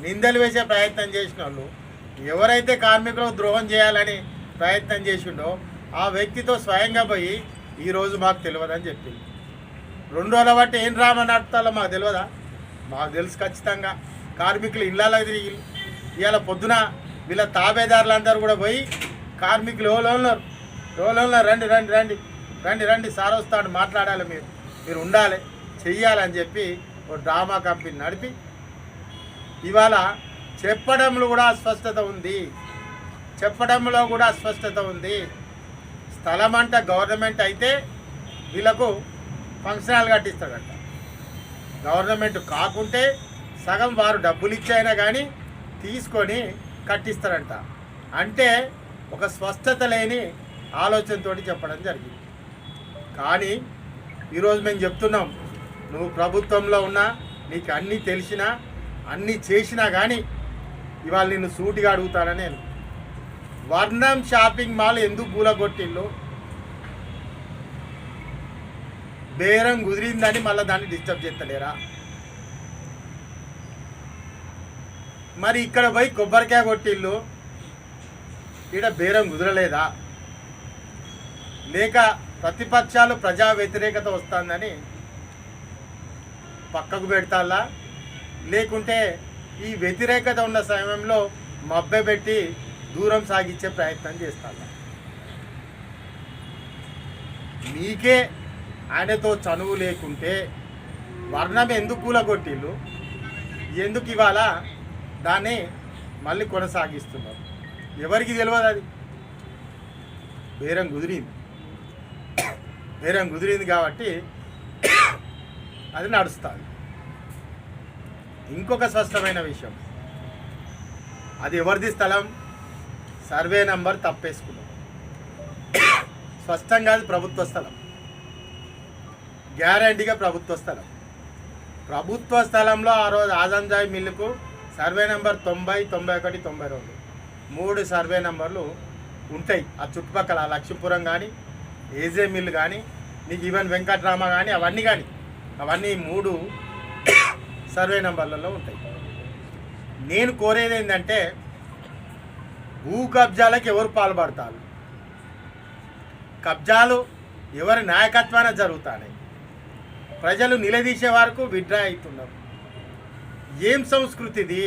నిందలు వేసే ప్రయత్నం చేసిన వాళ్ళు, ఎవరైతే కార్మికులకు ద్రోహం చేయాలని ప్రయత్నం చేసిండో ఆ వ్యక్తితో స్వయంగా పోయి ఈరోజు మాకు తెలియదని చెప్పింది. 2 రోజుల బట్టి ఏం డ్రామా నడుపుతాలో మాకు తెలియదా? మాకు తెలుసు ఖచ్చితంగా. కార్మికులు ఇళ్ళకి తిరిగి ఇవాళ పొద్దున వీళ్ళ తాబేదారులందరూ కూడా పోయి కార్మికులు ఎవరు రండి రండి రండి రండి రండి సార్ వస్తాడు, మాట్లాడాలి, మీరు ఉండాలి, చెయ్యాలని చెప్పి ఒక డ్రామా కంపెనీ నడిపి ఇవాళ చెప్పడంలో కూడా అస్పష్టత ఉంది. స్థలం అంటే గవర్నమెంట్ అయితే వీళ్ళకు ఫంక్షన్ హాల్ కట్టిస్తాడంట. గవర్నమెంట్ కాకుంటే సగం వారు డబ్బులు ఇచ్చైనా కానీ తీసుకొని కట్టిస్తారంట. అంటే ఒక స్పష్టత లేని ఆలోచనతో చెప్పడం జరిగింది. కానీ ఈరోజు మేము చెప్తున్నాం, నువ్వు ప్రభుత్వంలో ఉన్నా, నీకు అన్నీ తెలిసినా, అన్నీ చేసినా కానీ ఇవాళ నిన్ను సూటిగా అడుగుతానని నేను. వర్ణం షాపింగ్ మాల్ ఎందుకు కూలగొట్టిళ్ళు? బేరం కుదిరిందని మళ్ళీ దాన్ని డిస్టర్బ్ చేస్తలేరా? మరి ఇక్కడ పోయి కొబ్బరికాయ కొట్టిళ్ళు, ఇక్కడ బేరం కుదరలేదా? లేక ప్రతిపక్షాలు ప్రజా వ్యతిరేకత వస్తుందని పక్కకు పెడతాలా? లేకుంటే ఈ వ్యతిరేకత ఉన్న సమయంలో మభ్యపెట్టి దూరం సాగించే ప్రయత్నం చేస్తాను? మీకే ఆయనతో చనువు లేకుంటే వర్ణం ఎందుకు కూలగొట్టిళ్ళు? ఎందుకు ఇవాళ దాన్ని మళ్ళీ కొనసాగిస్తున్నారు? ఎవరికి తెలియదు. అది బేరం కుదిరింది కాబట్టి అది నడుస్తుంది. ఇంకొక స్పష్టమైన విషయం, అది ఎవరిది స్థలం? సర్వే నంబర్ తప్పేసుకున్నాం. స్పష్టంగా అది ప్రభుత్వ స్థలం, గ్యారంటీగా ప్రభుత్వ స్థలం. ప్రభుత్వ స్థలంలో ఆ రోజు ఆజంజాయ్ మిల్లుకు సర్వే నెంబర్ 90, 91, 92 3 సర్వే నెంబర్లు ఉంటాయి. ఆ చుట్టుపక్కల లక్ష్మీపురం కానీ, ఏజే మిల్లు కానీ, నీకు ఈవెన్ వెంకట్రామ కానీ, అవన్నీ 3 సర్వే నెంబర్లలో ఉంటాయి. నేను కోరేది ఏంటంటే, భూ కబ్జాలకు ఎవరు పాల్పడతారు? కబ్జాలు ఎవరి నాయకత్వాన జరుగుతాయి? ప్రజలు నిలదీసే వరకు విడ్రా అవుతున్నారు. ఏం సంస్కృతిది?